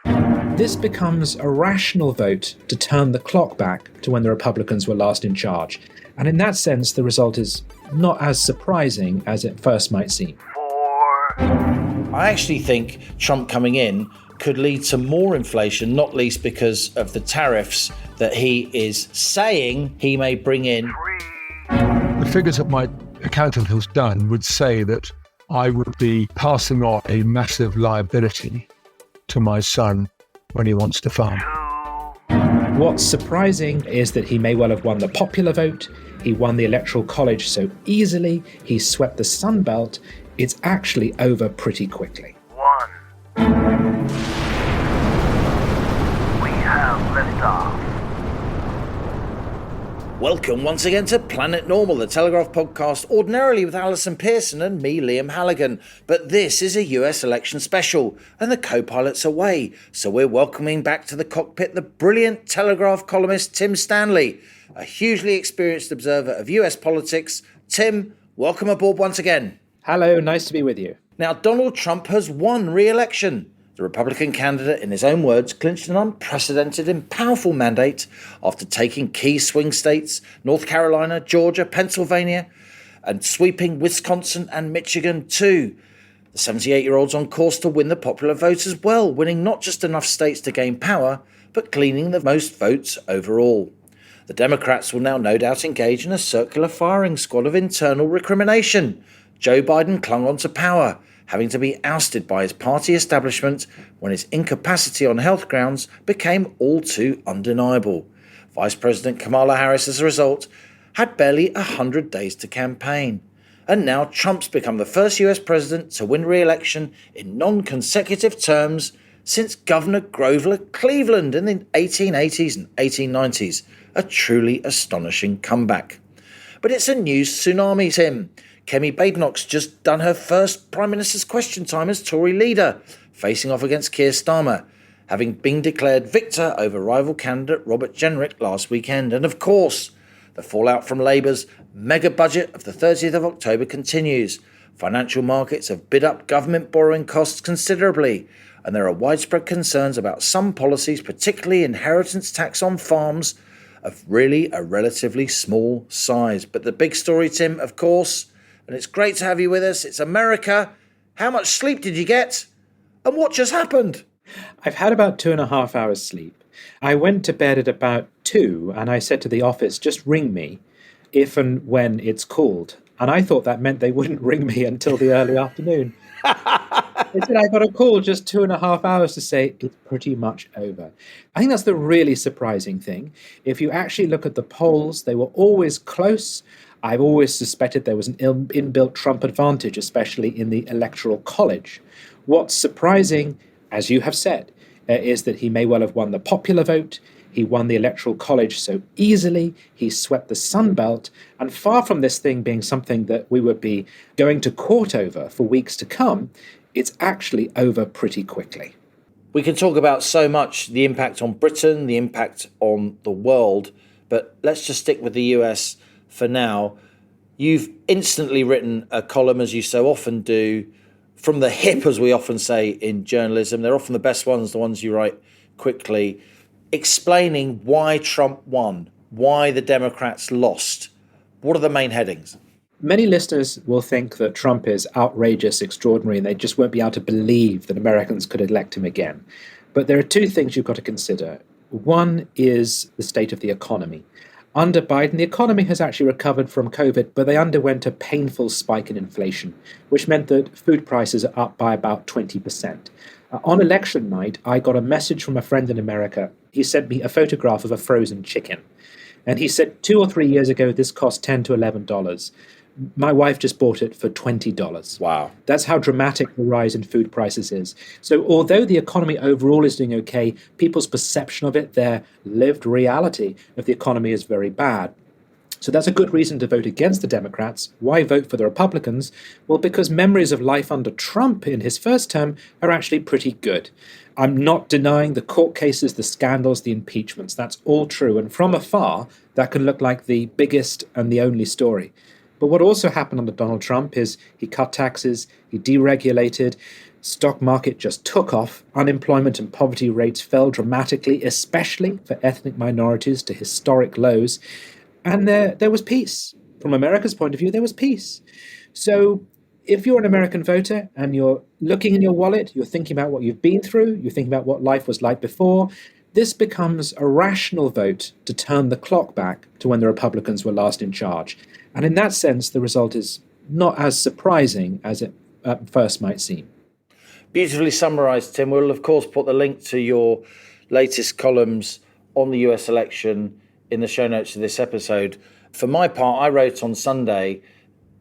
5. This becomes a rational vote to turn the clock back to when the Republicans were last in charge. And in that sense, the result is not as surprising as it first might seem. 4. I actually think Trump coming in could lead to more inflation, not least because of the tariffs that he is saying he may bring in. 3. The figures that my accountant has done would say that I would be passing on a massive liability to my son when he wants to farm. 2. What's surprising is that he may well have won the popular vote. He won the Electoral College so easily. He swept the Sun Belt. It's actually over pretty quickly. 1. We have liftoff. Welcome once again to Planet Normal, the Telegraph podcast, ordinarily with Alison Pearson and me, Liam Halligan. But this is a US election special, and the co-pilot's away. So we're welcoming back to the cockpit the brilliant Telegraph columnist Tim Stanley, a hugely experienced observer of US politics. Tim, welcome aboard once again. Hello, nice to be with you. Now, Donald Trump has won re-election. The Republican candidate, in his own words, clinched an unprecedented and powerful mandate after taking key swing states, North Carolina, Georgia, Pennsylvania, and sweeping Wisconsin and Michigan too. The 78-year-old's on course to win the popular vote as well, winning not just enough states to gain power, but gleaning the most votes overall. The Democrats will now no doubt engage in a circular firing squad of internal recrimination. Joe Biden clung on to power, having to be ousted by his party establishment when his incapacity on health grounds became all too undeniable. Vice President Kamala Harris, as a result, had barely 100 days to campaign. And now Trump's become the first US president to win re-election in non-consecutive terms since Governor Grover Cleveland in the 1880s and 1890s. A truly astonishing comeback. But it's a news tsunami, Tim. Kemi Badenoch's just done her first Prime Minister's Question Time as Tory leader, facing off against Keir Starmer, having been declared victor over rival candidate Robert Jenrick last weekend. And of course, the fallout from Labour's mega budget of the 30th of October continues. Financial markets have bid up government borrowing costs considerably, and there are widespread concerns about some policies, particularly inheritance tax on farms, of really a relatively small size. But the big story, Tim, of course, and it's great to have you with us. It's America. How much sleep did you get? And what just happened? I've had about 2.5 hours sleep. I went to bed at about 2 and I said to the office, just ring me if and when it's called. And I thought that meant they wouldn't ring me until the early afternoon. They said I got a call just 2.5 hours to say it's pretty much over. I think that's the really surprising thing. If you actually look at the polls, they were always close. I've always suspected there was an inbuilt Trump advantage, especially in the Electoral College. What's surprising, as you have said, is that he may well have won the popular vote. He won the Electoral College so easily. He swept the Sun Belt. And far from this thing being something that we would be going to court over for weeks to come, it's actually over pretty quickly. We can talk about so much, the impact on Britain, the impact on the world, but let's just stick with the US for now. You've instantly written a column, as you so often do, from the hip, as we often say in journalism. They're often the best ones, the ones you write quickly, explaining why Trump won, why the Democrats lost. What are the main headings? Many listeners will think that Trump is outrageous, extraordinary, and they just won't be able to believe that Americans could elect him again. But there are two things you've got to consider. One is the state of the economy. Under Biden, the economy has actually recovered from COVID, but they underwent a painful spike in inflation, which meant that food prices are up by about 20%. On election night, I got a message from a friend in America. He sent me a photograph of a frozen chicken. And he said 2 or 3 years ago, this cost $10 to $11. My wife just bought it for $20. Wow. That's how dramatic the rise in food prices is. So although the economy overall is doing okay, people's perception of it, their lived reality of the economy is very bad. So that's a good reason to vote against the Democrats. Why vote for the Republicans? Well, because memories of life under Trump in his first term are actually pretty good. I'm not denying the court cases, the scandals, the impeachments. That's all true. And from afar, that can look like the biggest and the only story. But what also happened under Donald Trump is he cut taxes, he deregulated, Stock market just took off. Unemployment and poverty rates fell dramatically, especially for ethnic minorities, to historic lows. And there was peace. From America's point of view, there was peace. So if you're an American voter and you're looking in your wallet, you're thinking about what you've been through, you're thinking about what life was like before, this becomes a rational vote to turn the clock back to when the Republicans were last in charge. And in that sense, the result is not as surprising as it at first might seem. Beautifully summarised, Tim. We'll, of course, put the link to your latest columns on the US election in the show notes of this episode. For my part, I wrote on Sunday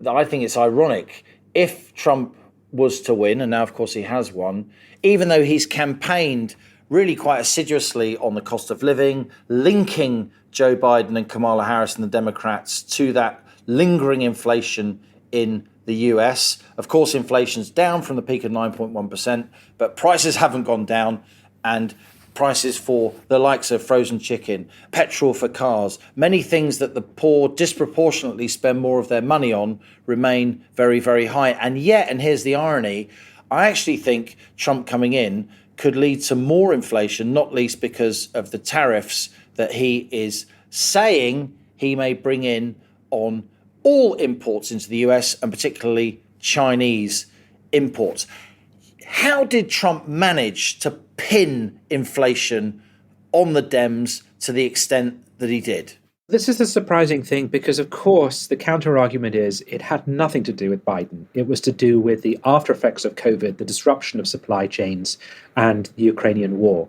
that I think it's ironic if Trump was to win, and now, of course, he has won, even though he's campaigned really quite assiduously on the cost of living, linking Joe Biden and Kamala Harris and the Democrats to that lingering inflation in the US. Of course, inflation's down from the peak of 9.1%, but prices haven't gone down, and prices for the likes of frozen chicken, petrol for cars, many things that the poor disproportionately spend more of their money on remain very, very high. And yet, and here's the irony, I actually think Trump coming in could lead to more inflation, not least because of the tariffs that he is saying he may bring in on all imports into the US, and particularly Chinese imports. How did Trump manage to pin inflation on the Dems to the extent that he did? This is the surprising thing because, of course, the counter-argument is it had nothing to do with Biden. It was to do with the after effects of COVID, the disruption of supply chains, and the Ukrainian war.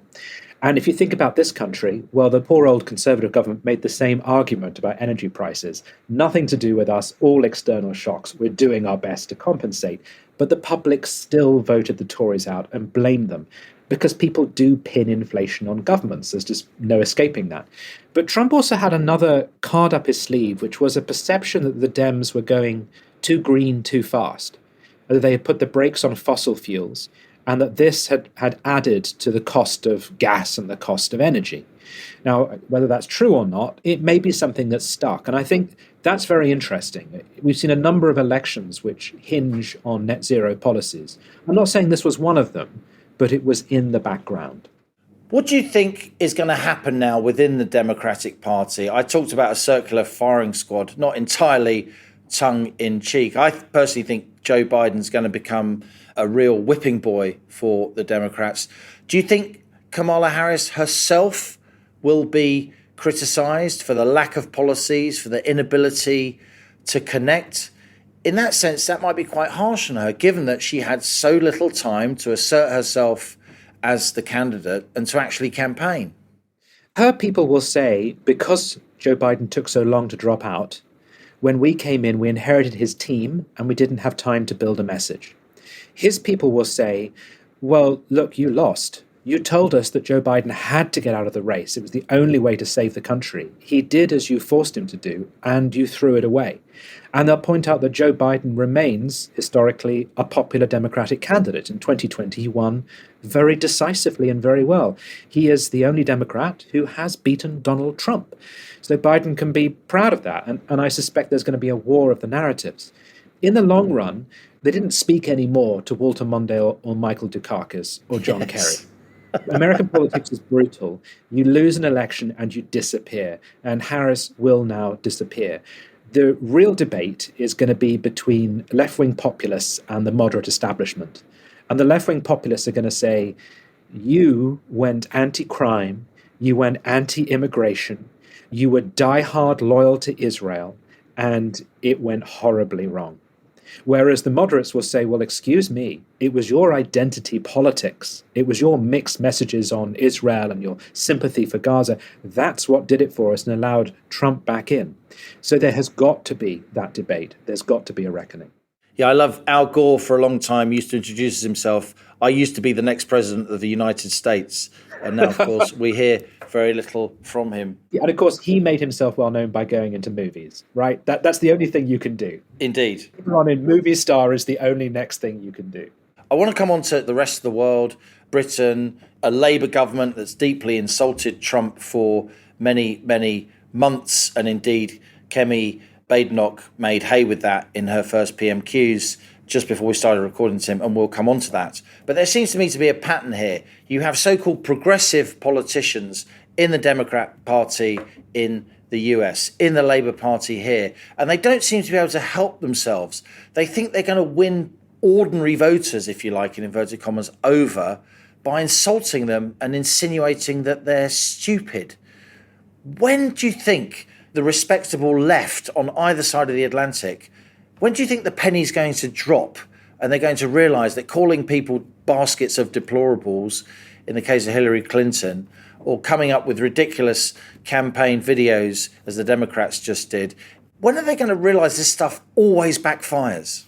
And if you think about this country, well, the poor old Conservative government made the same argument about energy prices. Nothing to do with us, all external shocks. We're doing our best to compensate. But the public still voted the Tories out and blamed them because people do pin inflation on governments. There's just no escaping that. But Trump also had another card up his sleeve, which was a perception that the Dems were going too green too fast, that they had put the brakes on fossil fuels, and that this had added to the cost of gas and the cost of energy. Now, whether that's true or not, it may be something that's stuck. And I think that's very interesting. We've seen a number of elections which hinge on net zero policies. I'm not saying this was one of them, but it was in the background. What do you think is going to happen now within the Democratic Party? I talked about a circular firing squad, not entirely tongue-in-cheek. I personally think Joe Biden's going to become a real whipping boy for the Democrats. Do you think Kamala Harris herself will be criticised for the lack of policies, for the inability to connect? In that sense, that might be quite harsh on her, given that she had so little time to assert herself as the candidate and to actually campaign. Her people will say, because Joe Biden took so long to drop out, when we came in, we inherited his team and we didn't have time to build a message. His people will say, well, look, you lost. You told us that Joe Biden had to get out of the race. It was the only way to save the country. He did as you forced him to do, and you threw it away. And they'll point out that Joe Biden remains, historically, a popular Democratic candidate. In 2020, he won very decisively and very well. He is the only Democrat who has beaten Donald Trump. So Biden can be proud of that. And I suspect there's going to be a war of the narratives. In the long run, they didn't speak anymore to Walter Mondale or Michael Dukakis or John Kerry. American politics is brutal. You lose an election and you disappear. And Harris will now disappear. The real debate is going to be between left-wing populists and the moderate establishment. And the left-wing populists are going to say, you went anti-crime, you went anti-immigration, you were die-hard loyal to Israel, and it went horribly wrong. Whereas the moderates will say, well, excuse me, it was your identity politics. It was your mixed messages on Israel and your sympathy for Gaza. That's what did it for us and allowed Trump back in. So there has got to be that debate. There's got to be a reckoning. Yeah, I love Al Gore for a long time used to introduce himself. I used to be the next president of the United States. And now, of course, we hear very little from him. Yeah, and of course, he made himself well known by going into movies, right? That's the only thing you can do. Indeed. On in movie star is the only next thing you can do. I want to come on to the rest of the world. Britain, a Labour government that's deeply insulted Trump for many, many months. And indeed, Kemi Badenoch made hay with that in her first PMQs just before we started recording, Tim, and we'll come on to that. But there seems to me to be a pattern here. You have so-called progressive politicians in the Democrat Party in the US, in the Labour Party here, and they don't seem to be able to help themselves. They think they're going to win ordinary voters, if you like, in inverted commas, over by insulting them and insinuating that they're stupid. When do you think the respectable left on either side of the Atlantic, when do you think the penny's going to drop and they're going to realise that calling people baskets of deplorables, in the case of Hillary Clinton, or coming up with ridiculous campaign videos, as the Democrats just did, when are they going to realise this stuff always backfires?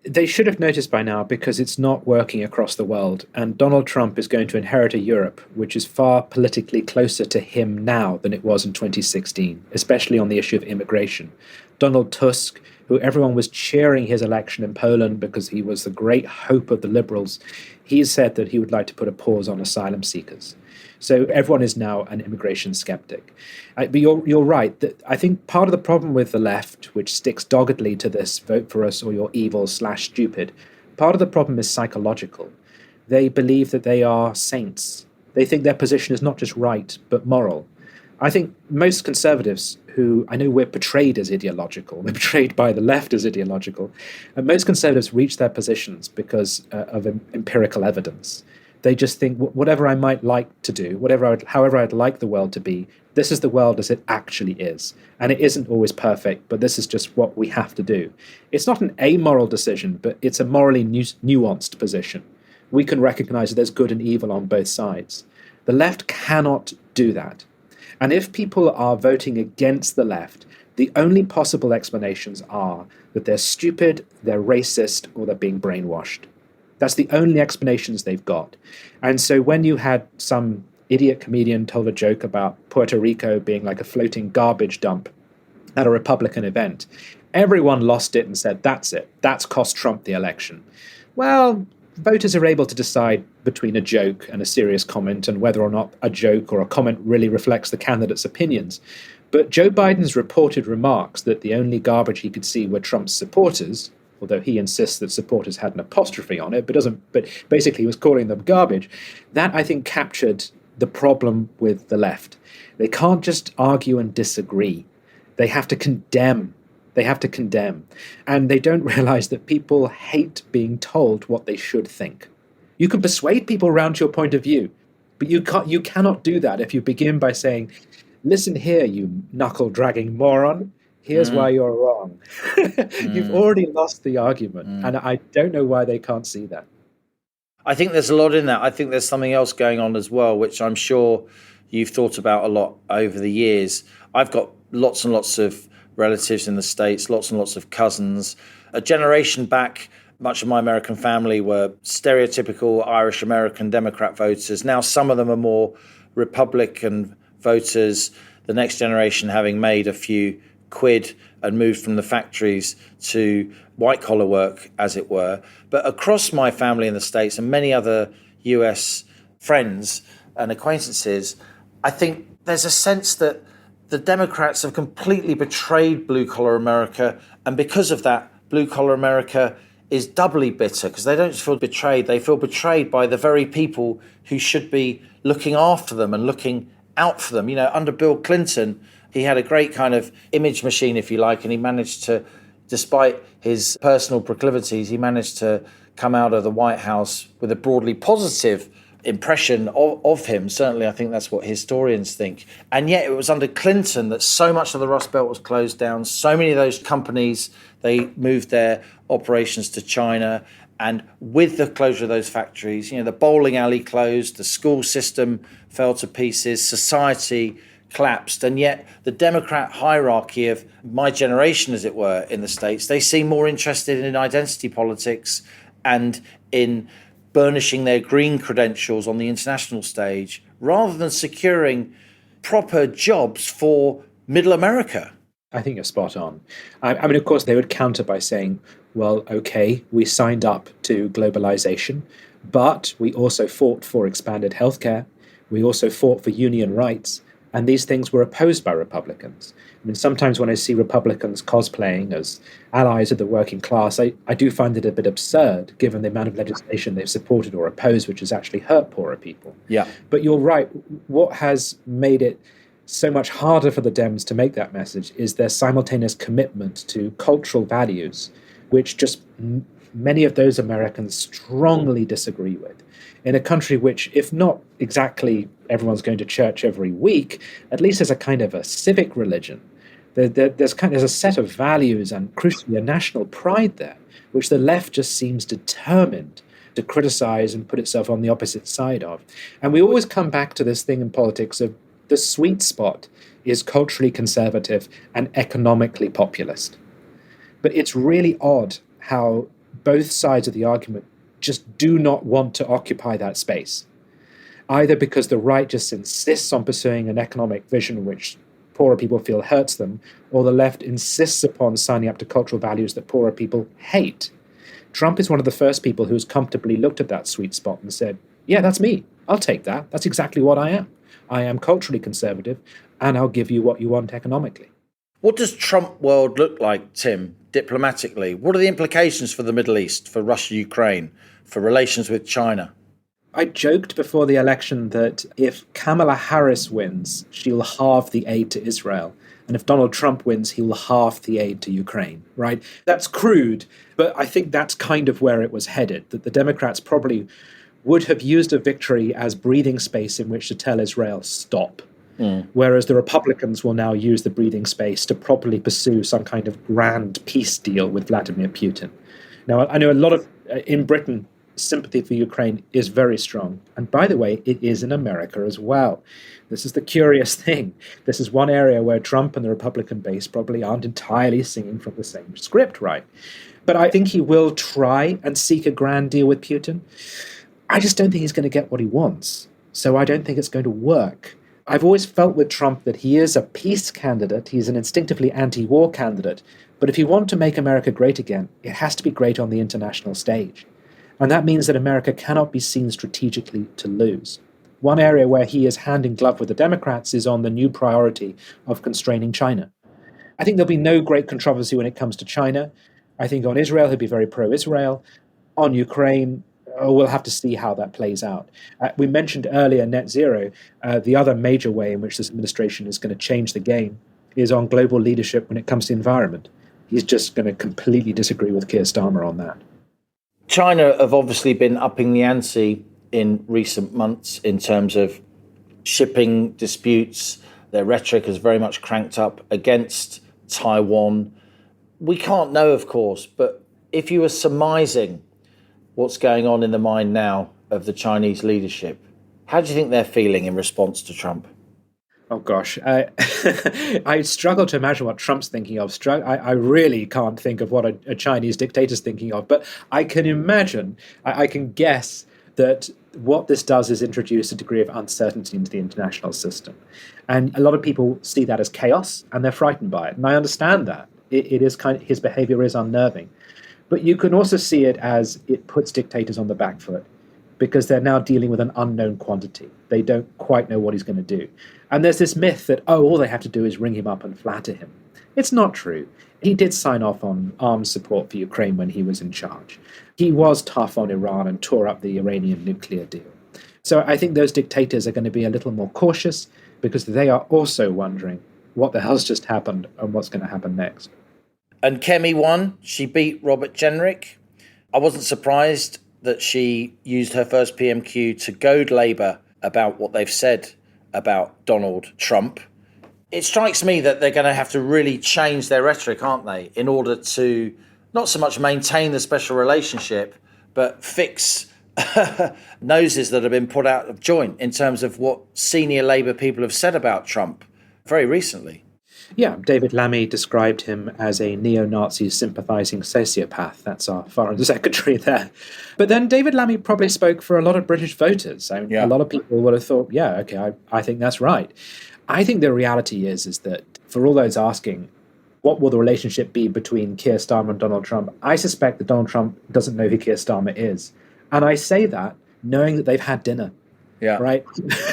They should have noticed by now, because it's not working across the world, and Donald Trump is going to inherit a Europe which is far politically closer to him now than it was in 2016, especially on the issue of immigration. Donald Tusk, who everyone was cheering his election in Poland because he was the great hope of the Liberals, he said that he would like to put a pause on asylum seekers. So everyone is now an immigration skeptic. But you're right. That I think part of the problem with the left, which sticks doggedly to this vote for us or you're evil/stupid, part of the problem is psychological. They believe that they are saints. They think their position is not just right, but moral. I think most conservatives, who I know we're portrayed as ideological, we're portrayed by the left as ideological, and most conservatives reach their positions because of empirical evidence. They just think whatever I might like to do, however I'd like the world to be, this is the world as it actually is. And it isn't always perfect, but this is just what we have to do. It's not an amoral decision, but it's a morally nuanced position. We can recognize that there's good and evil on both sides. The left cannot do that. And if people are voting against the left, the only possible explanations are that they're stupid, they're racist, or they're being brainwashed. That's the only explanations they've got. And so when you had some idiot comedian told a joke about Puerto Rico being like a floating garbage dump at a Republican event, everyone lost it and said, that's it. That's cost Trump the election. Well, voters are able to decide between a joke and a serious comment and whether or not a joke or a comment really reflects the candidate's opinions. But Joe Biden's reported remarks that the only garbage he could see were Trump's supporters, although he insists that supporters had an apostrophe on it, but basically he was calling them garbage. That, I think, captured the problem with the left. They can't just argue and disagree. They have to condemn. And they don't realize that people hate being told what they should think. You can persuade people around your point of view, but you cannot do that if you begin by saying, listen here, you knuckle-dragging moron. Here's why you're wrong. You've already lost the argument. And I don't know why they can't see that. I think there's a lot in that. I think there's something else going on as well, which I'm sure you've thought about a lot over the years. I've got lots and lots of relatives in the States, lots and lots of cousins. A generation back, much of my American family were stereotypical Irish American Democrat voters. Now some of them are more Republican voters, the next generation having made a few quid and moved from the factories to white-collar work, as it were. But across my family in the States and many other US friends and acquaintances, I think there's a sense that the Democrats have completely betrayed blue-collar America, and because of that, blue-collar America is doubly bitter because they don't feel betrayed. They feel betrayed by the very people who should be looking after them and looking out for them. You know, under Bill Clinton, he had a great kind of image machine, if you like, and he managed to, despite his personal proclivities, he managed to come out of the White House with a broadly positive impression of him. Certainly, I think that's what historians think. And yet it was under Clinton that so much of the Rust Belt was closed down. So many of those companies, they moved their operations to China. And with the closure of those factories, you know, the bowling alley closed, the school system fell to pieces, society collapsed. And yet the Democrat hierarchy of my generation, as it were, in the States, they seem more interested in identity politics and in burnishing their green credentials on the international stage rather than securing proper jobs for middle America. I think you're spot on. I mean, of course, they would counter by saying, well, okay, we signed up to globalization, but we also fought for expanded healthcare. We also fought for union rights. And these things were opposed by Republicans. I mean, sometimes when I see Republicans cosplaying as allies of the working class, I do find it a bit absurd, given the amount of legislation they've supported or opposed, which has actually hurt poorer people. Yeah. But you're right. What has made it so much harder for the Dems to make that message is their simultaneous commitment to cultural values, which just many of those Americans strongly disagree with. In a country which, if not exactly everyone's going to church every week, at least there's a kind of a civic religion. There's a set of values and crucially a national pride there, which the left just seems determined to criticize and put itself on the opposite side of. And we always come back to this thing in politics of the sweet spot is culturally conservative and economically populist. But it's really odd how both sides of the argument just do not want to occupy that space, either because the right just insists on pursuing an economic vision which poorer people feel hurts them, or the left insists upon signing up to cultural values that poorer people hate. Trump is one of the first people who's comfortably looked at that sweet spot and said, yeah, that's me. I'll take that. That's exactly what I am. I am culturally conservative, and I'll give you what you want economically. What does Trump world look like, Tim, diplomatically? What are the implications for the Middle East, for Russia, Ukraine, for relations with China? I joked before the election that if Kamala Harris wins, she'll halve the aid to Israel. And if Donald Trump wins, he'll halve the aid to Ukraine, right? That's crude, but I think that's kind of where it was headed, that the Democrats probably would have used a victory as breathing space in which to tell Israel, stop. Whereas the Republicans will now use the breathing space to properly pursue some kind of grand peace deal with Vladimir Putin. Now, I know a lot of, in Britain, sympathy for Ukraine is very strong. And by the way, it is in America as well. This is the curious thing. This is one area where Trump and the Republican base probably aren't entirely singing from the same script, right? But I think he will try and seek a grand deal with Putin. I just don't think he's going to get what he wants. So I don't think it's going to work. I've always felt with Trump that he is a peace candidate. He's an instinctively anti-war candidate. But if you want to make America great again, it has to be great on the international stage. And that means that America cannot be seen strategically to lose. One area where he is hand in glove with the Democrats is on the new priority of constraining China. I think there'll be no great controversy when it comes to China. I think on Israel, he'll be very pro-Israel. On Ukraine, we'll have to see how that plays out. We mentioned earlier net zero. The other major way in which this administration is going to change the game is on global leadership when it comes to environment. He's just going to completely disagree with Keir Starmer on that. China have obviously been upping the ante in recent months in terms of shipping disputes. Their rhetoric has very much cranked up against Taiwan. We can't know, of course, but if you were surmising what's going on in the mind now of the Chinese leadership, how do you think they're feeling in response to Trump? Oh, gosh. I struggle to imagine what Trump's thinking of. I really can't think of what a Chinese dictator's thinking of. But I can imagine, I can guess that what this does is introduce a degree of uncertainty into the international system. And a lot of people see that as chaos, and they're frightened by it. And I understand that. It is his behavior is unnerving. But you can also see it as it puts dictators on the back foot, because they're now dealing with an unknown quantity. They don't quite know what he's going to do. And there's this myth that, all they have to do is ring him up and flatter him. It's not true. He did sign off on arms support for Ukraine when he was in charge. He was tough on Iran and tore up the Iranian nuclear deal. So I think those dictators are going to be a little more cautious, because they are also wondering what the hell's just happened and what's going to happen next. And Kemi won. She beat Robert Jenrick. I wasn't surprised that she used her first PMQ to goad Labour about what they've said about Donald Trump. It strikes me that they're going to have to really change their rhetoric, aren't they, in order to not so much maintain the special relationship, but fix noses that have been put out of joint in terms of what senior Labour people have said about Trump very recently. Yeah, David Lammy described him as a neo-Nazi sympathising sociopath. That's our foreign secretary there. But then David Lammy probably spoke for a lot of British voters. A lot of people would have thought, I think that's right. I think the reality is that for all those asking, what will the relationship be between Keir Starmer and Donald Trump? I suspect that Donald Trump doesn't know who Keir Starmer is. And I say that knowing that they've had dinner. Yeah. Right?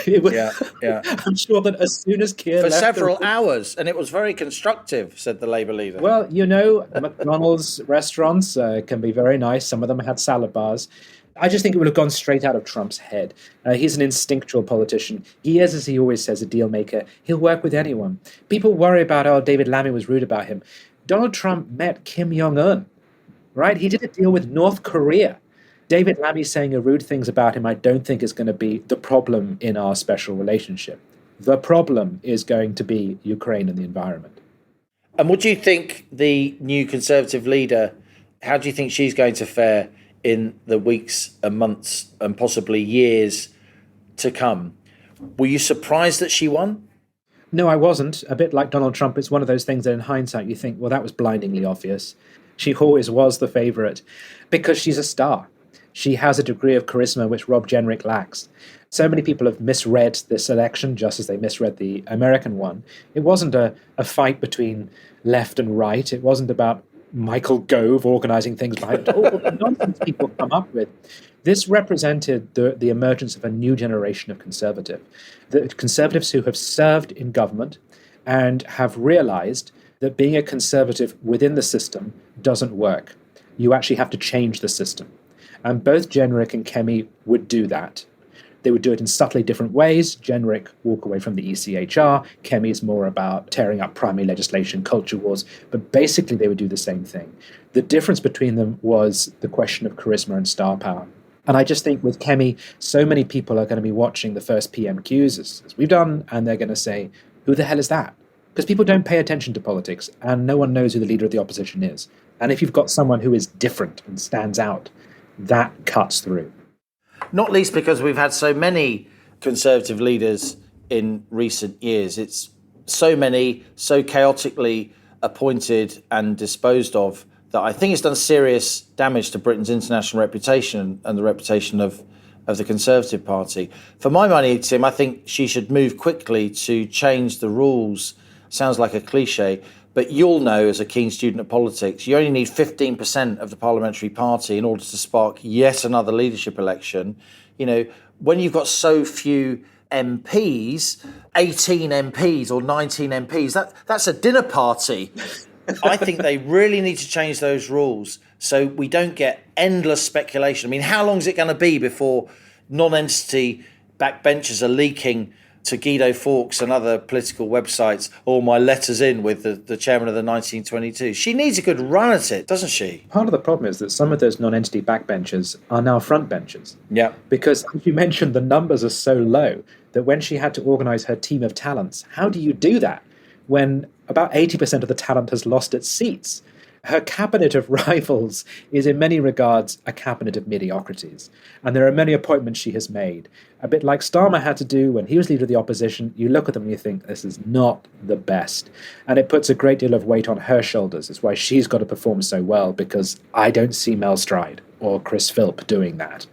It was, Yeah, yeah. I'm sure that as soon as Keir For left several the hours, and it was very constructive, said the Labour leader. Well, McDonald's restaurants can be very nice. Some of them had salad bars. I just think it would have gone straight out of Trump's head. He's an instinctual politician. He is, as he always says, a deal maker. He'll work with anyone. People worry about, oh, David Lammy was rude about him. Donald Trump met Kim Jong-un, right? He did a deal with North Korea. David Lammy saying rude things about him, I don't think is going to be the problem in our special relationship. The problem is going to be Ukraine and the environment. And what do you think the new Conservative leader, how do you think she's going to fare in the weeks and months and possibly years to come? Were you surprised that she won? No, I wasn't. A bit like Donald Trump, it's one of those things that in hindsight you think, well, that was blindingly obvious. She always was the favourite because she's a star. She has a degree of charisma which Rob Jenrick lacks. So many people have misread this election just as they misread the American one. It wasn't a fight between left and right. It wasn't about Michael Gove organising things behind all the nonsense people come up with. This represented the emergence of a new generation of the conservatives who have served in government and have realised that being a conservative within the system doesn't work. You actually have to change the system. And both Jenrick and Kemi would do that. They would do it in subtly different ways. Jenrick walk away from the ECHR. Kemi is more about tearing up primary legislation, culture wars. But basically, they would do the same thing. The difference between them was the question of charisma and star power. And I just think with Kemi, so many people are going to be watching the first PMQs as we've done, and they're going to say, who the hell is that? Because people don't pay attention to politics, and no one knows who the leader of the opposition is. And if you've got someone who is different and stands out, that cuts through. Not least because we've had so many Conservative leaders in recent years. It's so many, so chaotically appointed and disposed of that I think it's done serious damage to Britain's international reputation and the reputation of the Conservative Party. For my money, Tim, I think she should move quickly to change the rules. Sounds like a cliche, but you'll know as a keen student of politics, you only need 15% of the parliamentary party in order to spark yet another leadership election. You know, when you've got so few MPs, 18 MPs or 19 MPs, that's a dinner party. I think they really need to change those rules so we don't get endless speculation. I mean, how long is it going to be before non-entity backbenchers are leaking to Guido Fawkes and other political websites, all my letters in with the chairman of the 1922. She needs a good run at it, doesn't she? Part of the problem is that some of those non-entity backbenchers are now frontbenchers. Yeah. Because, as you mentioned, the numbers are so low that when she had to organise her team of talents, how do you do that when about 80% of the talent has lost its seats? Her cabinet of rivals is in many regards a cabinet of mediocrities. And there are many appointments she has made. A bit like Starmer had to do when he was leader of the opposition. You look at them and you think, this is not the best. And it puts a great deal of weight on her shoulders. It's why she's got to perform so well, because I don't see Mel Stride or Chris Philp doing that.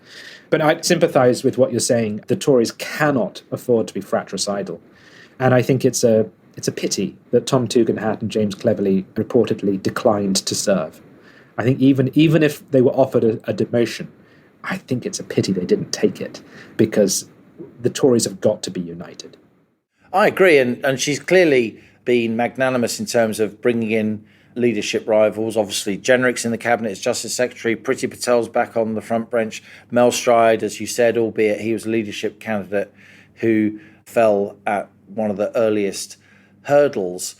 But I sympathise with what you're saying. The Tories cannot afford to be fratricidal. And I think it's a pity that Tom Tugendhat and James Cleverly reportedly declined to serve. I think even if they were offered a demotion, I think it's a pity they didn't take it, because the Tories have got to be united. I agree, and she's clearly been magnanimous in terms of bringing in leadership rivals. Obviously, Jenrick's in the cabinet as Justice Secretary, Priti Patel's back on the front bench, Mel Stride, as you said, albeit he was a leadership candidate who fell at one of the earliest hurdles.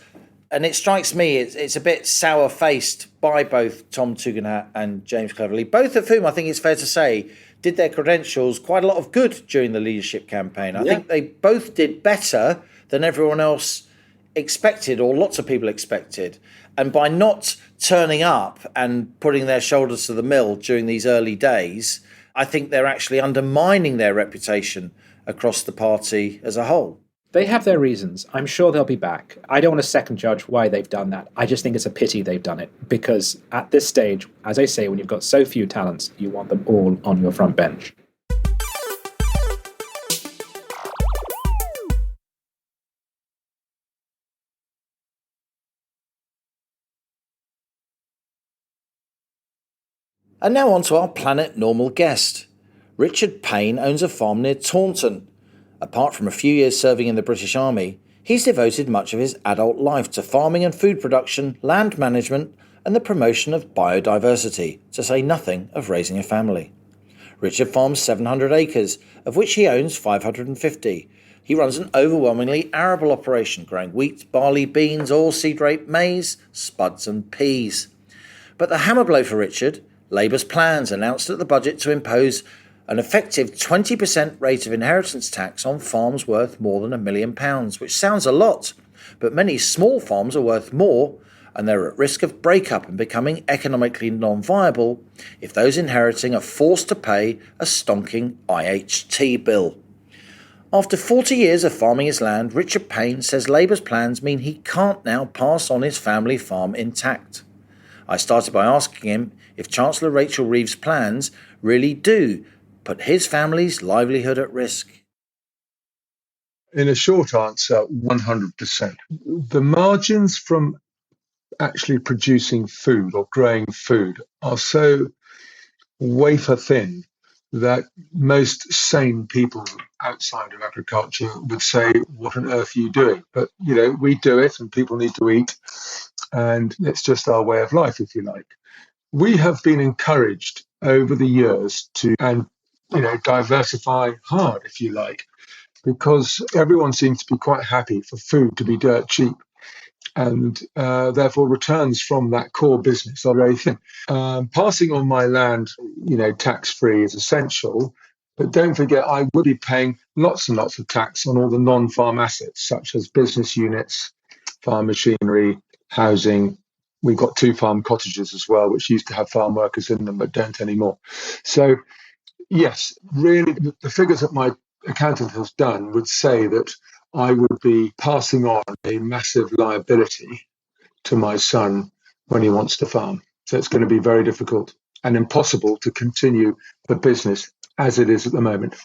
And it strikes me it's a bit sour-faced by both Tom Tugendhat and James Cleverly, both of whom I think it's fair to say did their credentials quite a lot of good during the leadership campaign. I think they both did better than everyone else expected, or lots of people expected. And by not turning up and putting their shoulders to the mill during these early days, I think they're actually undermining their reputation across the party as a whole. They have their reasons. I'm sure they'll be back. I don't want to second judge why they've done that. I just think it's a pity they've done it, because at this stage, as I say, when you've got so few talents, you want them all on your front bench. And now on to our Planet Normal guest. Richard Payne owns a farm near Taunton. Apart from a few years serving in the British Army, he's devoted much of his adult life to farming and food production, land management, and the promotion of biodiversity, to say nothing of raising a family. Richard farms 700 acres, of which he owns 550. He runs an overwhelmingly arable operation, growing wheat, barley, beans, oilseed rape, maize, spuds and peas. But the hammer blow for Richard, Labour's plans announced at the budget to impose an effective 20% rate of inheritance tax on farms worth more than £1 million, which sounds a lot, but many small farms are worth more, and they're at risk of breakup and becoming economically non-viable if those inheriting are forced to pay a stonking IHT bill. After 40 years of farming his land, Richard Payne says Labour's plans mean he can't now pass on his family farm intact. I started by asking him if Chancellor Rachel Reeves' plans really do put his family's livelihood at risk. In a short answer, 100%. The margins from actually producing food or growing food are so wafer thin that most sane people outside of agriculture would say, what on earth are you doing? But, we do it and people need to eat, and it's just our way of life, if you like. We have been encouraged over the years to, diversify hard, if you like, because everyone seems to be quite happy for food to be dirt cheap. And therefore returns from that core business are very thin. Passing on my land, tax-free is essential, but don't forget I would be paying lots and lots of tax on all the non-farm assets, such as business units, farm machinery, housing. We've got 2 farm cottages as well, which used to have farm workers in them, but don't anymore. So, yes, really, the figures that my accountant has done would say that I would be passing on a massive liability to my son when he wants to farm. So it's going to be very difficult and impossible to continue the business as it is at the moment.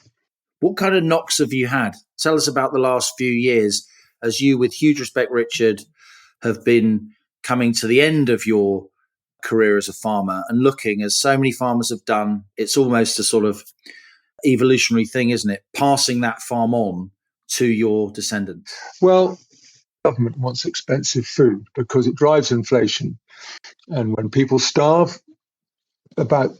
What kind of knocks have you had? Tell us about the last few years as you, with huge respect, Richard, have been coming to the end of your career as a farmer and looking, as so many farmers have done. It's almost a sort of evolutionary thing, isn't it? Passing that farm on to your descendants. Well, government wants expensive food because it drives inflation. And when people starve, about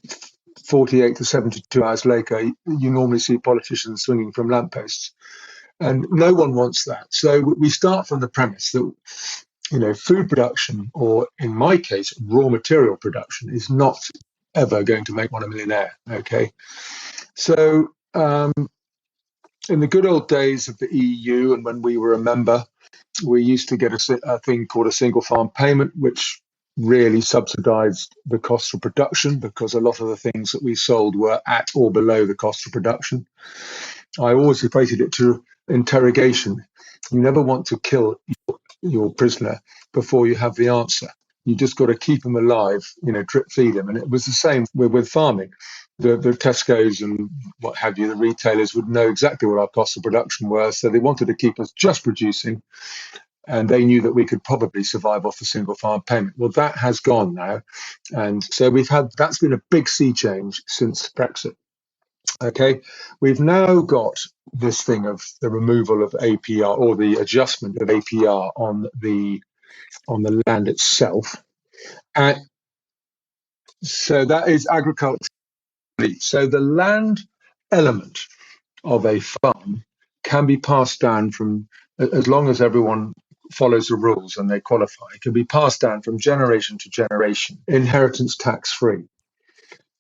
48 to 72 hours later, you normally see politicians swinging from lampposts. And no one wants that. So we start from the premise that, food production, or in my case, raw material production, is not ever going to make one a millionaire. Okay. So, in the good old days of the EU, and when we were a member, we used to get a thing called a single farm payment, which really subsidized the cost of production because a lot of the things that we sold were at or below the cost of production. I always equated it to interrogation. You never want to kill your prisoner before you have the answer. You just got to keep him alive, drip feed him. And it was the same with farming. The Tesco's and what have you, the retailers would know exactly what our costs of production were. So they wanted to keep us just producing. And they knew that we could probably survive off the single farm payment. Well, that has gone now. And so that's been a big sea change since Brexit. Okay, we've now got this thing of the removal of APR, or the adjustment of APR on the land itself. And so that is agriculture. So the land element of a farm can be passed down from, as long as everyone follows the rules and they qualify, it can be passed down from generation to generation, inheritance tax free.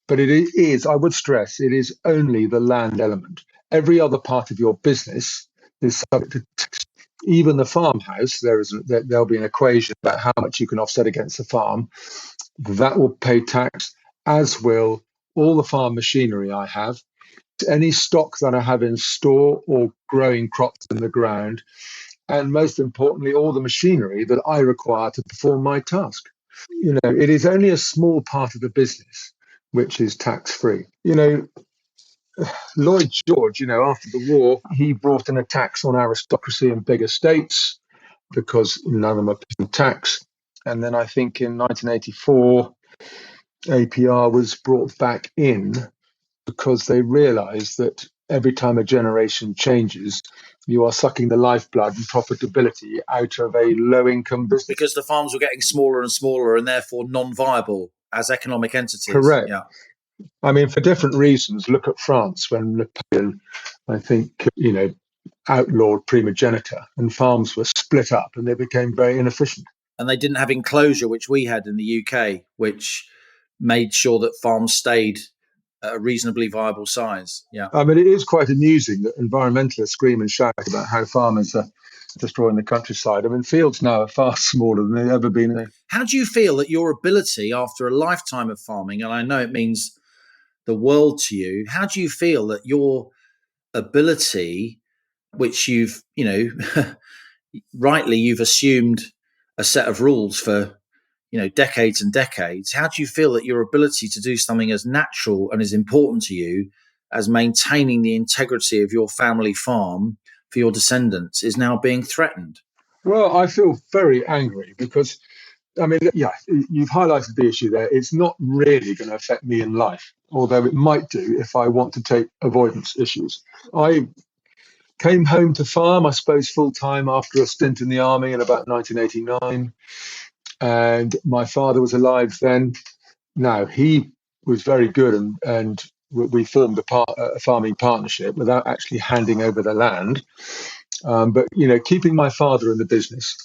But it is, I would stress, it is only the land element. Every other part of your business is subject to tax. Even the farmhouse, there'll be an equation about how much you can offset against the farm. That will pay tax, as will all the farm machinery I have, any stock that I have in store or growing crops in the ground, and most importantly, all the machinery that I require to perform my task. It is only a small part of the business which is tax-free. Lloyd George, after the war, he brought in a tax on aristocracy and big estates because none of them are paying tax. And then I think in 1984, APR was brought back in because they realize that every time a generation changes, you are sucking the lifeblood and profitability out of a low-income business. Because the farms were getting smaller and smaller and therefore non-viable as economic entities. Correct. Yeah. I mean, for different reasons. Look at France when Napoleon, I think, outlawed primogeniture and farms were split up and they became very inefficient. And they didn't have enclosure, which we had in the UK, which made sure that farms stayed at a reasonably viable size. Yeah. I mean, it is quite amusing that environmentalists scream and shout about how farmers are destroying the countryside. I mean, fields now are far smaller than they've ever been. How do you feel that your ability after a lifetime of farming, and I know it means the world to you, how do you feel that your ability, which you've, rightly, you've assumed a set of rules for, decades and decades. How do you feel that your ability to do something as natural and as important to you as maintaining the integrity of your family farm for your descendants is now being threatened? Well, I feel very angry because, I mean, yeah, you've highlighted the issue there. It's not really going to affect me in life, although it might do if I want to take avoidance issues. I came home to farm, I suppose, full time after a stint in the army in about 1989. And my father was alive then. Now, he was very good and we formed a farming partnership without actually handing over the land. But, keeping my father in the business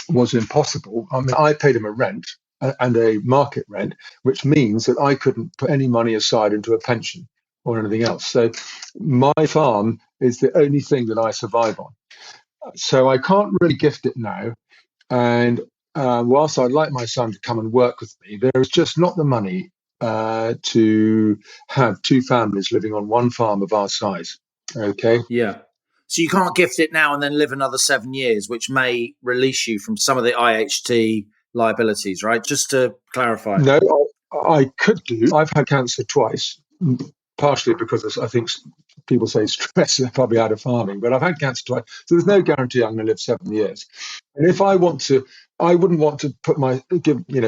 was impossible. I mean, I paid him a rent and a market rent, which means that I couldn't put any money aside into a pension or anything else. So my farm is the only thing that I survive on. So I can't really gift it now. And whilst I'd like my son to come and work with me, there is just not the money to have two families living on one farm of our size. Okay. Yeah. So you can't gift it now and then live another 7 years, which may release you from some of the IHT liabilities, right? Just to clarify. No, I could do. I've had cancer twice, partially because I think people say stress is probably out of farming, but I've had cancer twice. So there's no guarantee I'm going to live 7 years. And if I want to, I wouldn't want to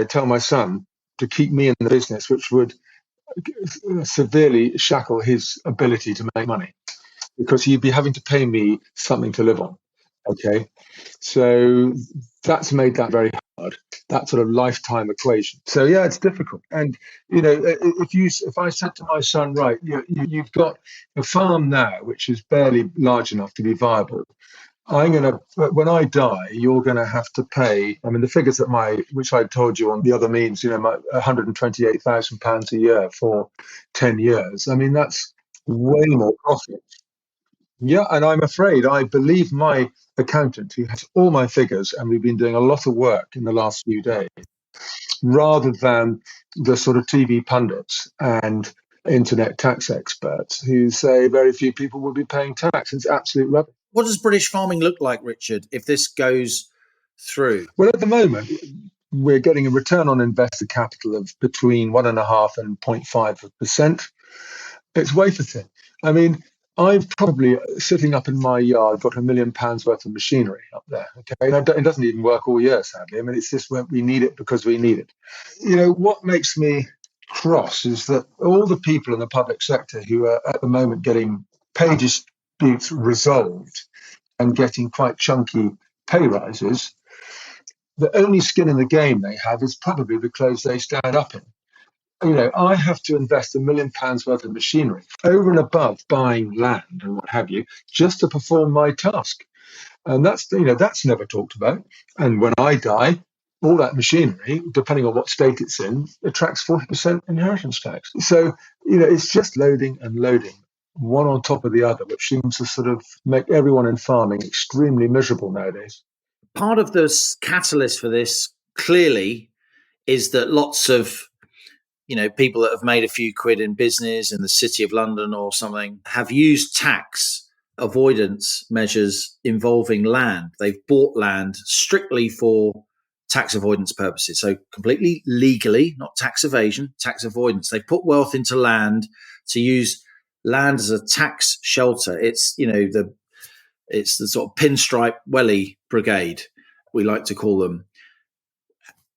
tell my son to keep me in the business, which would severely shackle his ability to make money, because he'd be having to pay me something to live on. Okay. So that's made that very hard, that sort of lifetime equation. So yeah, it's difficult. And if I said to my son, right, you've got a farm now which is barely large enough to be viable. When I die, you're going to have to pay. I mean, the figures which I told you on the other means, £128,000 a year for 10 years. I mean, that's way more profit. Yeah, and I'm afraid I believe my accountant, who has all my figures, and we've been doing a lot of work in the last few days, rather than the sort of TV pundits and internet tax experts who say very few people will be paying tax. It's absolute rubbish. What does British farming look like, Richard, if this goes through? Well, at the moment, we're getting a return on invested capital of between 1.5% and 0.5%. It's wafer thin. I mean, I've probably, sitting up in my yard, got £1 million worth of machinery up there. Okay, and it doesn't even work all year, sadly. I mean, it's just when we need it because we need it. What makes me cross is that all the people in the public sector who are at the moment getting pay disputes resolved and getting quite chunky pay rises, the only skin in the game they have is probably the clothes they stand up in. I have to invest £1 million worth of machinery over and above buying land and what have you, just to perform my task. And that's never talked about. And when I die, all that machinery, depending on what state it's in, attracts 40% inheritance tax. So, it's just loading and loading, one on top of the other, which seems to sort of make everyone in farming extremely miserable nowadays. Part of the catalyst for this, clearly, is that lots of people that have made a few quid in business in the City of London or something have used tax avoidance measures involving land. They've bought land strictly for tax avoidance purposes. So completely legally, not tax evasion, tax avoidance. They've put wealth into land to use land as a tax shelter. It's, it's the sort of pinstripe welly brigade, we like to call them.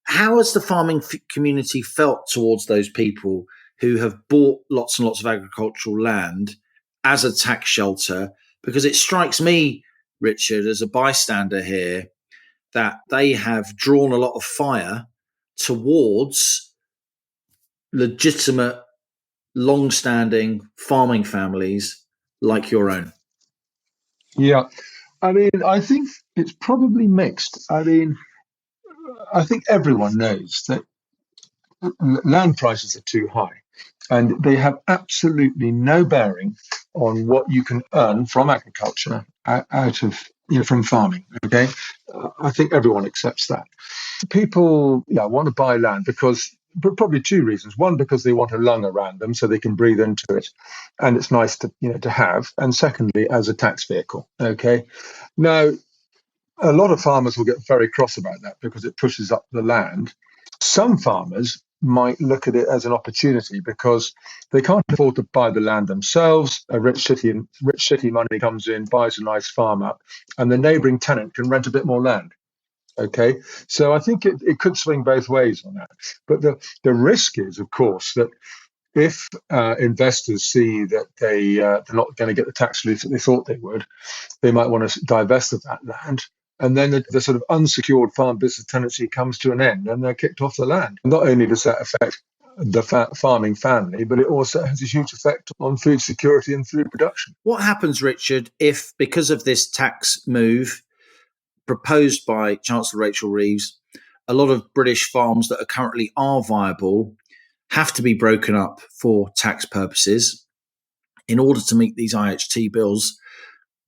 How has the farming community felt towards those people who have bought lots and lots of agricultural land as a tax shelter, because it strikes me, Richard, as a bystander here, that they have drawn a lot of fire towards legitimate, long-standing farming families like your own. Yeah. I mean, I think it's probably mixed. I mean, I think everyone knows that land prices are too high, and they have absolutely no bearing on what you can earn from agriculture out of from farming. Okay, I think everyone accepts that. People, want to buy land because probably two reasons. One, because they want a lung around them so they can breathe into it, and it's nice to to have. And secondly, as a tax vehicle. Okay, now a lot of farmers will get very cross about that because it pushes up the land. Some farmers might look at it as an opportunity because they can't afford to buy the land themselves. A rich city money comes in, buys a nice farm up, and the neighbouring tenant can rent a bit more land. Okay, so I think it could swing both ways on that. But the risk is, of course, that if investors see that they're not going to get the tax relief that they thought they would, they might want to divest of that land. And then the sort of unsecured farm business tenancy comes to an end and they're kicked off the land. Not only does that affect the farming family, but it also has a huge effect on food security and food production. What happens, Richard, if because of this tax move proposed by Chancellor Rachel Reeves, a lot of British farms that currently are viable have to be broken up for tax purposes in order to meet these IHT bills?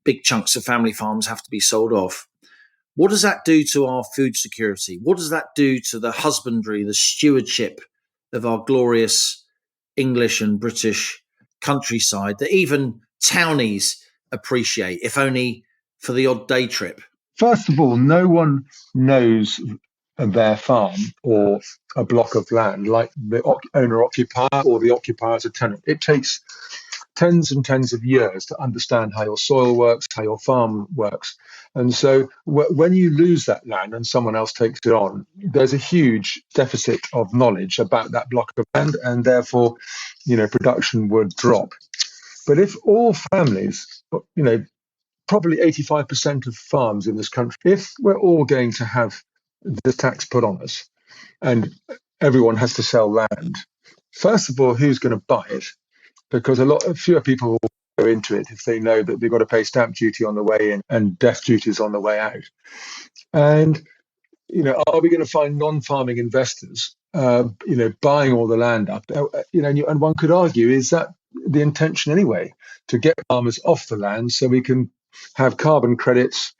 Big chunks of family farms have to be sold off. What does that do to our food security? What does that do to the husbandry, the stewardship of our glorious English and British countryside that even townies appreciate, if only for the odd day trip? First of all, no one knows their farm or a block of land like the owner-occupier or the occupier as a tenant. It takes tens and tens of years to understand how your soil works, how your farm works. And so when you lose that land and someone else takes it on, there's a huge deficit of knowledge about that block of land, and therefore, production would drop. But if all families, probably 85% of farms in this country, if we're all going to have the tax put on us and everyone has to sell land, first of all, who's going to buy it? Because fewer people will go into it if they know that they've got to pay stamp duty on the way in and death duties on the way out. And, are we going to find non-farming investors, buying all the land up? And one could argue, is that the intention anyway, to get farmers off the land so we can have carbon credits,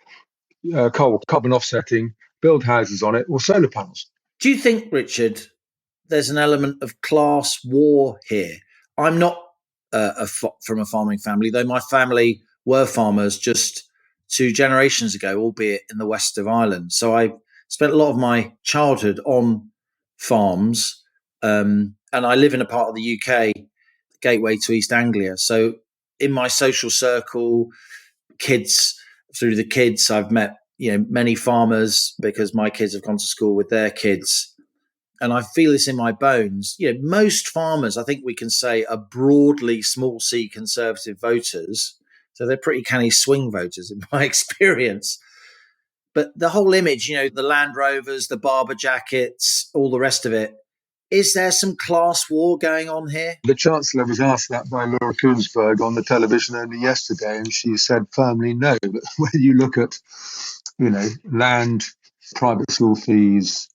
carbon offsetting, build houses on it, or solar panels? Do you think, Richard, there's an element of class war here? I'm not from a farming family, though my family were farmers just 2 generations ago, albeit in the west of Ireland. So I spent a lot of my childhood on farms, and I live in a part of the UK, gateway to East Anglia. So in my social circle, through the kids, I've met many farmers because my kids have gone to school with their kids. And I feel this in my bones. Most farmers, I think we can say, are broadly small c conservative voters. So they're pretty canny swing voters in my experience. But the whole image, the Land Rovers, the Barber jackets, all the rest of it, is there some class war going on here? The Chancellor was asked that by Laura Kuenssberg on the television only yesterday, and she said firmly no. But when you look at, land, private school fees,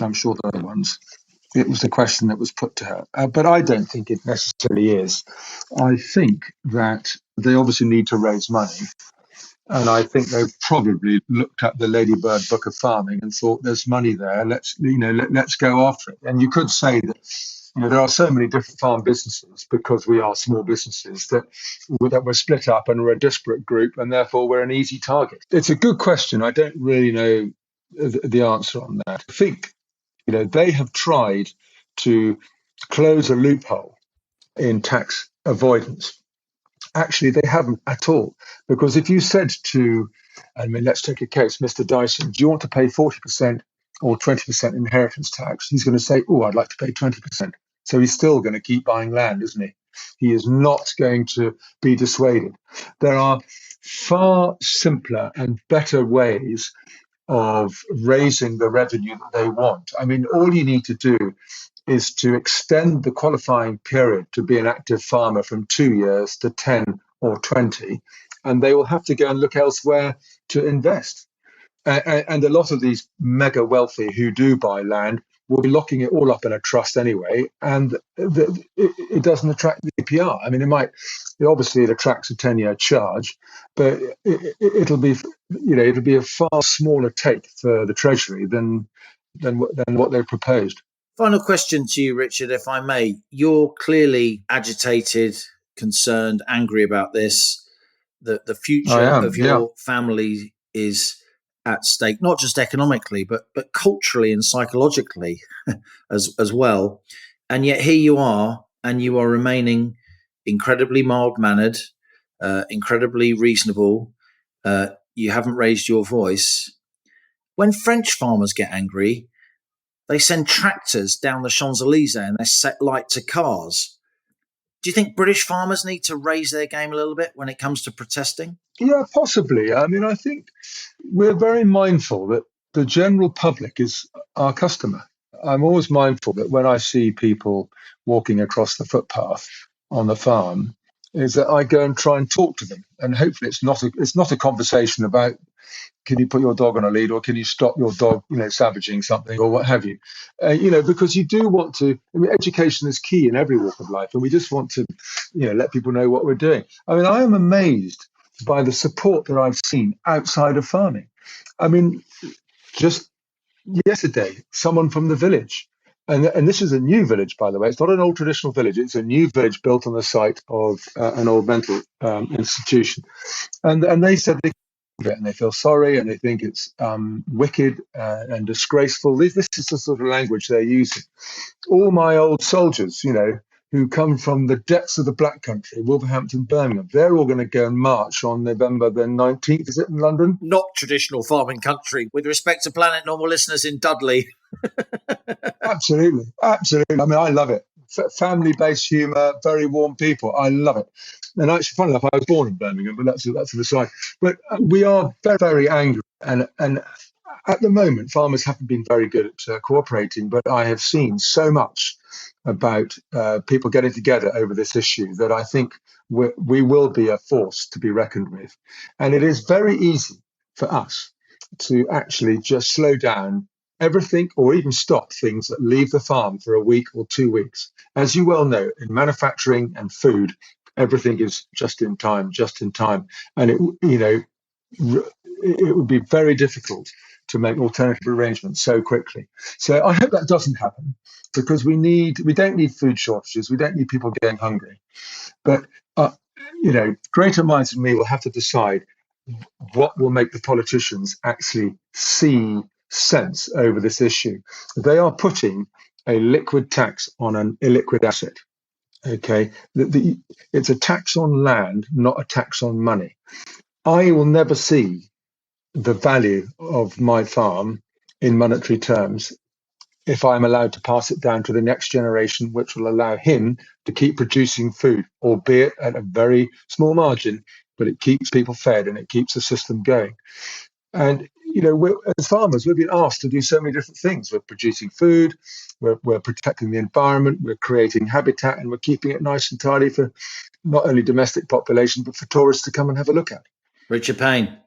I'm sure there are other ones, it was a question that was put to her. But I don't think it necessarily is. I think that they obviously need to raise money. And I think they've probably looked at the Ladybird Book of Farming and thought, there's money there. Let's go after it. And you could say that, there are so many different farm businesses because we are small businesses that we're split up and we're a disparate group, and therefore we're an easy target. It's a good question. I don't really know the answer on that. I think, they have tried to close a loophole in tax avoidance. Actually, they haven't at all. Because if you said to, let's take a case, Mr. Dyson, do you want to pay 40% or 20% inheritance tax? He's going to say, I'd like to pay 20%. So he's still going to keep buying land, isn't he? He is not going to be dissuaded. There are far simpler and better ways of raising the revenue that they want. I mean, all you need to do is to extend the qualifying period to be an active farmer from 2 years to 10 or 20, and they will have to go and look elsewhere to invest. And a lot of these mega wealthy who do buy land will be locking it all up in a trust anyway, and it doesn't attract the APR. I mean, it attracts a 10-year charge, but it'll be a far smaller take for the Treasury than what they proposed. Final question to you, Richard, if I may. You're clearly agitated, concerned, angry about this. The future of your family is at stake, not just economically, but culturally and psychologically as well. And yet here you are, and you are remaining incredibly mild-mannered, incredibly reasonable. You haven't raised your voice. When French farmers get angry, they send tractors down the Champs-Elysees and they set light to cars. Do you think British farmers need to raise their game a little bit when it comes to protesting? Yeah, possibly. I mean, I think we're very mindful that the general public is our customer. I'm always mindful that when I see people walking across the footpath on the farm, is that I go and try and talk to them. And hopefully it's not a conversation about, can you put your dog on a lead, or can you stop your dog, savaging something, or what have you? Because you do want to. I mean, education is key in every walk of life, and we just want to, let people know what we're doing. I mean, I am amazed by the support that I've seen outside of farming. I mean, just yesterday, someone from the village, and this is a new village, by the way. It's not an old traditional village. It's a new village built on the site of an old mental institution, and they said and they feel sorry, and they think it's wicked and disgraceful. This is the sort of language they're using. All my old soldiers, who come from the depths of the Black Country, Wolverhampton, Birmingham, they're all going to go and march on November the 19th, is it, in London? Not traditional farming country, with respect to Planet Normal listeners in Dudley. Absolutely. I mean, I love it. Family-based humour, very warm people. I love it. And actually, funny enough, I was born in Birmingham, but that's an aside. But we are very, very angry. And at the moment, farmers haven't been very good at cooperating. But I have seen so much about people getting together over this issue that I think we will be a force to be reckoned with. And it is very easy for us to actually just slow down everything, or even stop things that leave the farm for a week or 2 weeks. As you well know, in manufacturing and food, everything is just in time. And it would be very difficult to make alternative arrangements so quickly. So I hope that doesn't happen, because we don't need food shortages. We don't need people getting hungry. But, greater minds than me will have to decide what will make the politicians actually see sense over this issue. They are putting a liquid tax on an illiquid asset. Okay, it's a tax on land, not a tax on money. I will never see the value of my farm in monetary terms if I'm allowed to pass it down to the next generation, which will allow him to keep producing food, albeit at a very small margin, but it keeps people fed and it keeps the system going. And as farmers, we've been asked to do so many different things. We're producing food, we're protecting the environment, we're creating habitat, and we're keeping it nice and tidy for not only domestic population, but for tourists to come and have a look at. Richard Payne,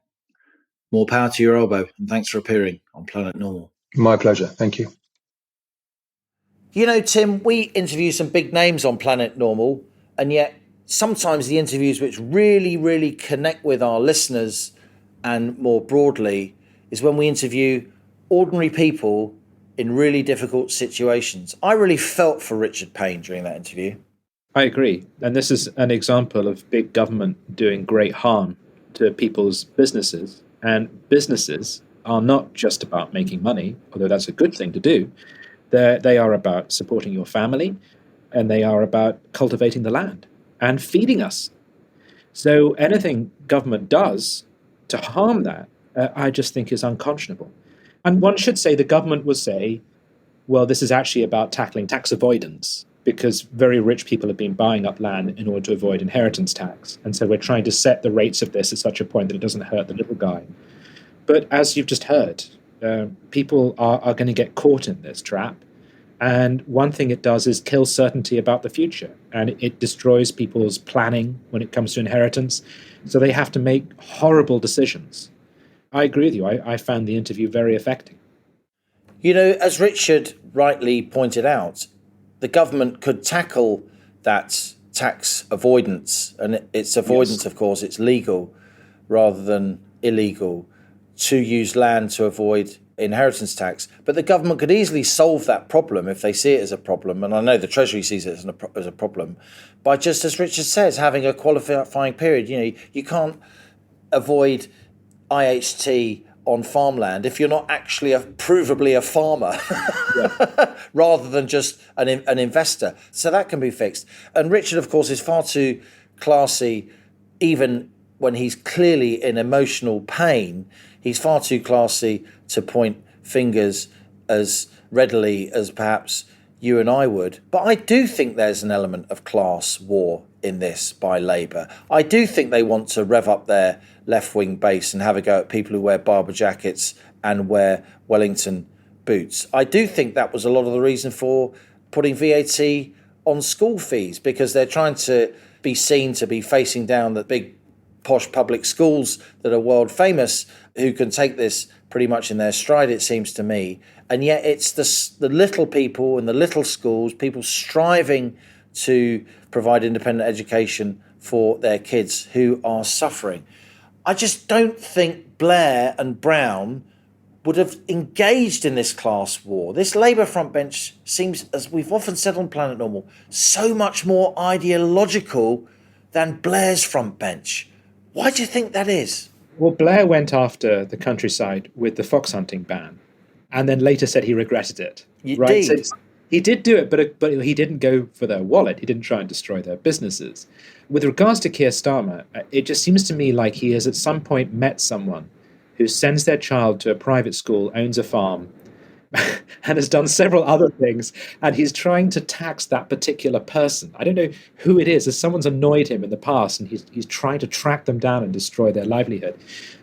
more power to your elbow, and thanks for appearing on Planet Normal. My pleasure. Thank you. Tim, we interview some big names on Planet Normal, and yet sometimes the interviews which really, really connect with our listeners and more broadly is when we interview ordinary people in really difficult situations. I really felt for Richard Payne during that interview. I agree. And this is an example of big government doing great harm to people's businesses. And businesses are not just about making money, although that's a good thing to do. They are about supporting your family, and they are about cultivating the land and feeding us. So anything government does to harm that, I just think is unconscionable. And one should say the government will say, well, this is actually about tackling tax avoidance, because very rich people have been buying up land in order to avoid inheritance tax. And so we're trying to set the rates of this at such a point that it doesn't hurt the little guy. But as you've just heard, people are going to get caught in this trap. And one thing it does is kill certainty about the future. And it destroys people's planning when it comes to inheritance. So they have to make horrible decisions. I agree with you. I found the interview very affecting. You know, as Richard rightly pointed out, the government could tackle that tax avoidance, and it's avoidance, of course, it's legal rather than illegal to use land to avoid inheritance tax. But the government could easily solve that problem if they see it as a problem, and I know the Treasury sees it as a problem, by just, as Richard says, having a qualifying period. You know, you can't avoid IHT on farmland if you're not actually provably a farmer rather than just an investor. So that can be fixed. And Richard, of course, is far too classy, even when he's clearly in emotional pain. He's far too classy to point fingers as readily as perhaps you and I would. But I do think there's an element of class war in this by Labour. I do think they want to rev up their left-wing base and have a go at people who wear Barbour jackets and wear Wellington boots. I do think that was a lot of the reason for putting VAT on school fees, because they're trying to be seen to be facing down the big posh public schools that are world famous, who can take this pretty much in their stride, it seems to me. And yet it's the little people in the little schools, people striving to provide independent education for their kids, who are suffering. I just don't think Blair and Brown would have engaged in this class war. This Labour frontbench seems, as we've often said on Planet Normal, so much more ideological than Blair's frontbench. Why do you think that is? Well, Blair went after the countryside with the fox hunting ban, and then later said he regretted it. Right? So he did do it, but he didn't go for their wallet. He didn't try and destroy their businesses. With regards to Keir Starmer, it just seems to me like he has at some point met someone who sends their child to a private school, owns a farm, and has done several other things, and he's trying to tax that particular person. I don't know who it is, as someone's annoyed him in the past, and he's trying to track them down and destroy their livelihood.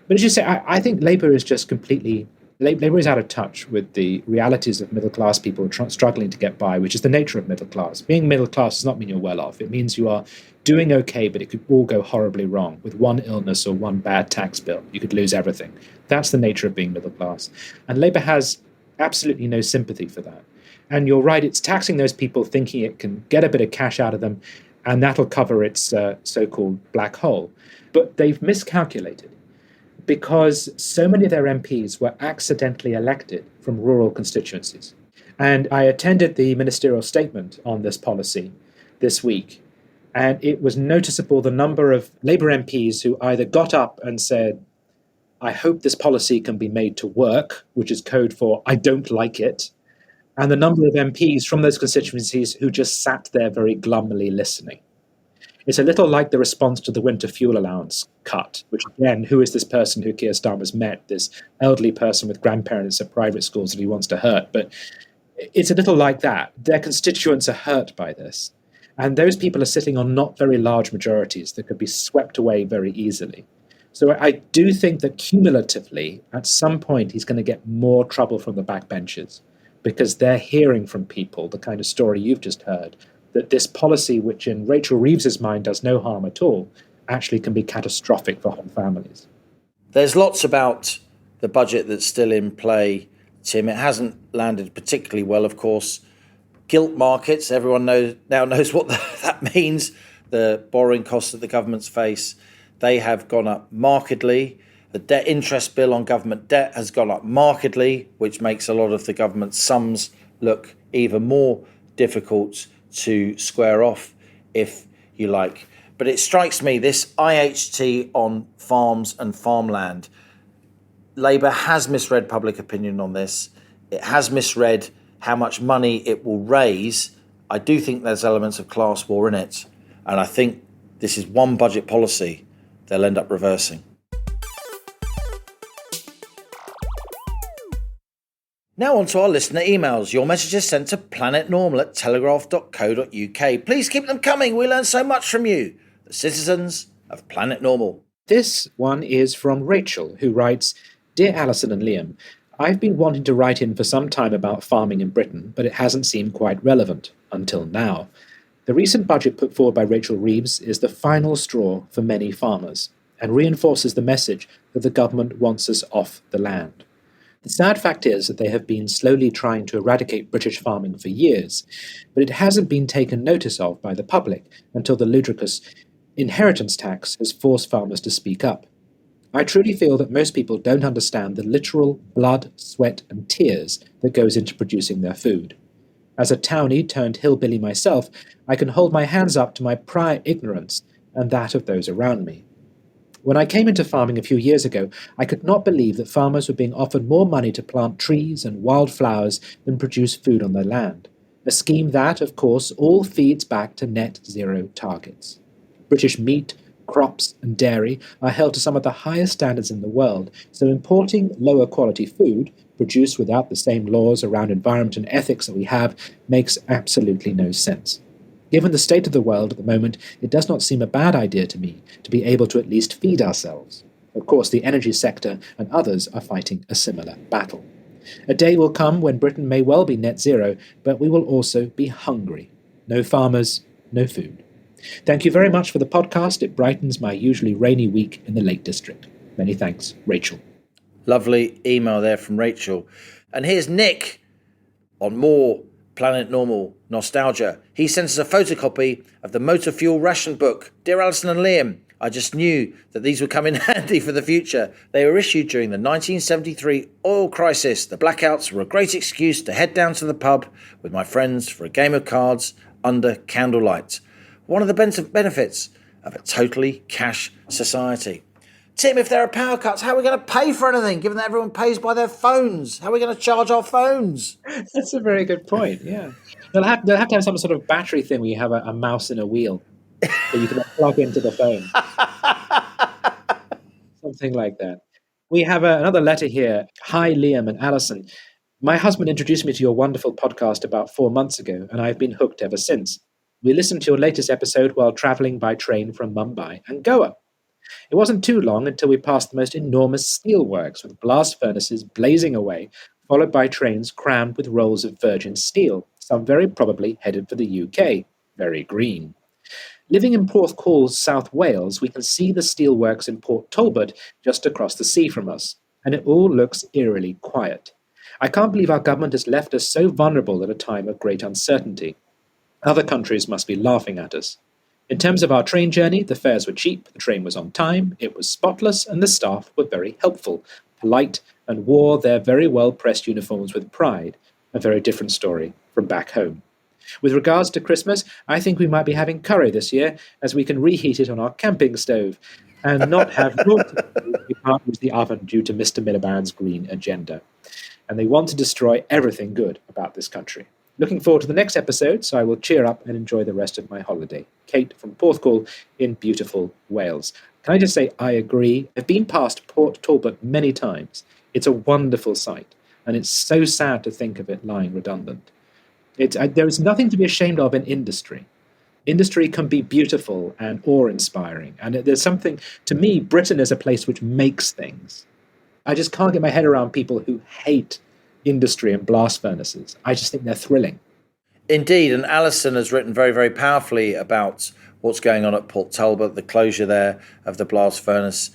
But as you say, I think Labour is just completely... Labour is out of touch with the realities of middle-class people struggling to get by, which is the nature of middle class. Being middle class does not mean you're well off. It means you are doing okay, but it could all go horribly wrong. With one illness or one bad tax bill, you could lose everything. That's the nature of being middle class. And Labour has absolutely no sympathy for that. And you're right, it's taxing those people thinking it can get a bit of cash out of them, and that'll cover its so-called black hole. But they've miscalculated, because so many of their MPs were accidentally elected from rural constituencies. And I attended the ministerial statement on this policy this week, and it was noticeable the number of Labour MPs who either got up and said, I hope this policy can be made to work, which is code for I don't like it, and the number of MPs from those constituencies who just sat there very glumly listening. It's a little like the response to the winter fuel allowance cut, which again, who is this person who Keir Starmer's met, this elderly person with grandparents at private schools that he wants to hurt? But it's a little like that. Their constituents are hurt by this. And those people are sitting on not very large majorities that could be swept away very easily. So I do think that cumulatively, at some point, he's going to get more trouble from the backbenchers, because they're hearing from people the kind of story you've just heard, that this policy, which in Rachel Reeves's mind does no harm at all, actually can be catastrophic for whole families. There's lots about the budget that's still in play, Tim. It hasn't landed particularly well, of course. Gilt markets, everyone now knows what that means. The borrowing costs that the governments face, they have gone up markedly. The debt interest bill on government debt has gone up markedly, which makes a lot of the government's sums look even more difficult to square off, if you like. But it strikes me, this IHT on farms and farmland, Labour has misread public opinion on this. It has misread how much money it will raise. I do think there's elements of class war in it. And I think this is one budget policy they'll end up reversing. Now on to our listener emails. Your messages sent to planetnormal@telegraph.co.uk. Please keep them coming. We learn so much from you, the citizens of Planet Normal. This one is from Rachel, who writes, Dear Alison and Liam, I've been wanting to write in for some time about farming in Britain, but it hasn't seemed quite relevant until now. The recent budget put forward by Rachel Reeves is the final straw for many farmers and reinforces the message that the government wants us off the land. The sad fact is that they have been slowly trying to eradicate British farming for years, but it hasn't been taken notice of by the public until the ludicrous inheritance tax has forced farmers to speak up. I truly feel that most people don't understand the literal blood, sweat and tears that goes into producing their food. As a townie turned hillbilly myself, I can hold my hands up to my prior ignorance and that of those around me. When I came into farming a few years ago, I could not believe that farmers were being offered more money to plant trees and wildflowers than produce food on their land, a scheme that, of course, all feeds back to net zero targets. British meat, crops and dairy are held to some of the highest standards in the world, so importing lower quality food, produced without the same laws around environment and ethics that we have, makes absolutely no sense. Given the state of the world at the moment, it does not seem a bad idea to me to be able to at least feed ourselves. Of course, the energy sector and others are fighting a similar battle. A day will come when Britain may well be net zero, but we will also be hungry. No farmers, no food. Thank you very much for the podcast. It brightens my usually rainy week in the Lake District. Many thanks, Rachel. Lovely email there from Rachel. And here's Nick on more Planet Normal nostalgia. He sent us a photocopy of the motor fuel ration book. Dear Alison and Liam, I just knew that these would come in handy for the future. They were issued during the 1973 oil crisis. The blackouts were a great excuse to head down to the pub with my friends for a game of cards under candlelight. One of the benefits of a totally cash society. Tim, if there are power cuts, how are we going to pay for anything, given that everyone pays by their phones? How are we going to charge our phones? That's a very good point, yeah. They'll have to have some sort of battery thing where you have a mouse and a wheel that you can plug into the phone. Something like that. We have another letter here. Hi, Liam and Alison. My husband introduced me to your wonderful podcast about 4 months ago, and I've been hooked ever since. We listened to your latest episode while travelling by train from Mumbai and Goa. It wasn't too long until we passed the most enormous steelworks with blast furnaces blazing away, followed by trains crammed with rolls of virgin steel, some very probably headed for the UK. Very green. Living in Porthcawl, South Wales, we can see the steelworks in Port Talbot just across the sea from us, and it all looks eerily quiet. I can't believe our government has left us so vulnerable at a time of great uncertainty. Other countries must be laughing at us. In terms of our train journey, the fares were cheap, the train was on time, it was spotless, and the staff were very helpful, polite, and wore their very well-pressed uniforms with pride. A very different story from back home. With regards to Christmas, I think we might be having curry this year, as we can reheat it on our camping stove, and not have we can't use the oven due to Mr. Miliband's green agenda. And they want to destroy everything good about this country. Looking forward to the next episode, so I will cheer up and enjoy the rest of my holiday. Kate from Porthcawl in beautiful Wales. Can I just say, I agree. I've been past Port Talbot many times. It's a wonderful sight, and it's so sad to think of it lying redundant. There is nothing to be ashamed of in industry. Industry can be beautiful and awe-inspiring, and there's something, to me, Britain is a place which makes things. I just can't get my head around people who hate industry and blast furnaces. I just think they're thrilling. Indeed, and Alison has written very, very powerfully about what's going on at Port Talbot, the closure there of the blast furnace.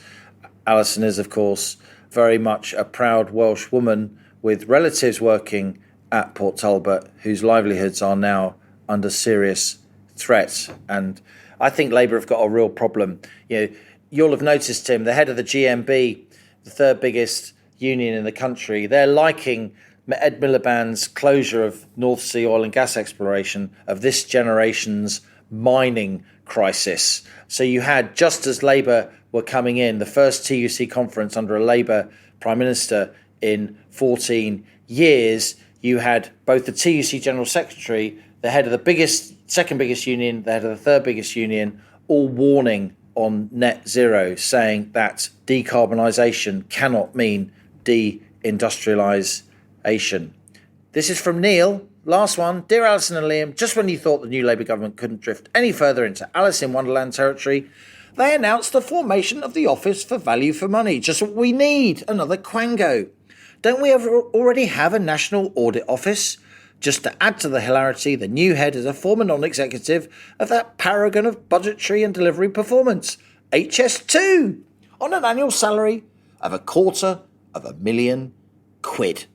Alison is, of course, very much a proud Welsh woman with relatives working at Port Talbot whose livelihoods are now under serious threat. And I think Labour have got a real problem. You'll have noticed, Tim, the head of the GMB, the third biggest union in the country, they're liking Ed Miliband's closure of North Sea oil and gas exploration, of this generation's mining crisis. So you had, just as Labour were coming in, the first TUC conference under a Labour Prime Minister in 14 years, you had both the TUC General Secretary, the head of the second biggest union, the head of the third biggest union, all warning on net zero, saying that decarbonisation cannot mean deindustrialisation. Ation. This is from Neil. Last one. Dear Alison and Liam, just when you thought the new Labour government couldn't drift any further into Alice in Wonderland territory, they announced the formation of the Office for Value for Money. Just what we need. Another Quango. Don't we already have a National Audit Office? Just to add to the hilarity, the new head is a former non-executive of that paragon of budgetary and delivery performance, HS2, on an annual salary of £250,000.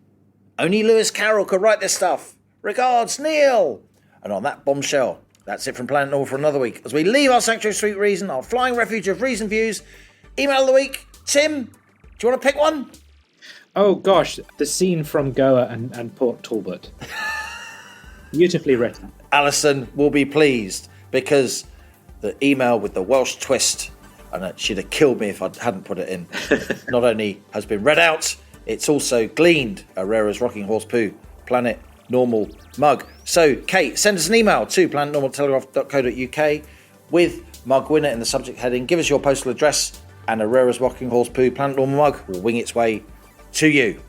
Only Lewis Carroll could write this stuff. Regards, Neil. And on that bombshell, that's it from Planet Normal for another week. As we leave our sanctuary sweet Reason, our flying refuge of Reason views, email of the week. Tim, do you want to pick one? Oh gosh, the scene from Goa and Port Talbot. Beautifully written. Alison will be pleased because the email with the Welsh twist, and she'd have killed me if I hadn't put it in, not only has been read out, it's also gleaned a Rara's Rocking Horse Poo Planet Normal mug. So, Kate, send us an email to planetnormaltelegraph.co.uk with mug winner in the subject heading. Give us your postal address and a Rara's Rocking Horse Poo Planet Normal mug will wing its way to you.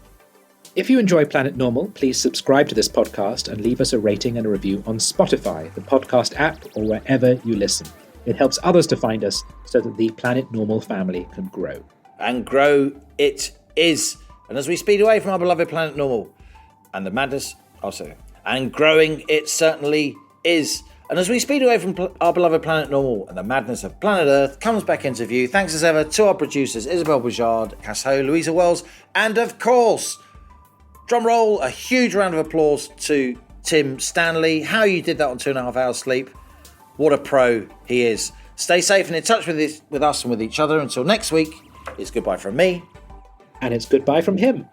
If you enjoy Planet Normal, please subscribe to this podcast and leave us a rating and a review on Spotify, the podcast app, or wherever you listen. It helps others to find us so that the Planet Normal family can grow. And grow it is. And as we speed away from our beloved Planet Normal and the madness, and growing it certainly is. And as we speed away from our beloved Planet Normal and the madness of planet Earth comes back into view, thanks as ever to our producers Isabel Boujard, Cass Ho, Louisa Wells, and of course, drum roll, a huge round of applause to Tim Stanley. How you did that on 2.5 hours sleep. What a pro he is. Stay safe and in touch with us and with each other. Until next week, it's goodbye from me. And it's goodbye from him.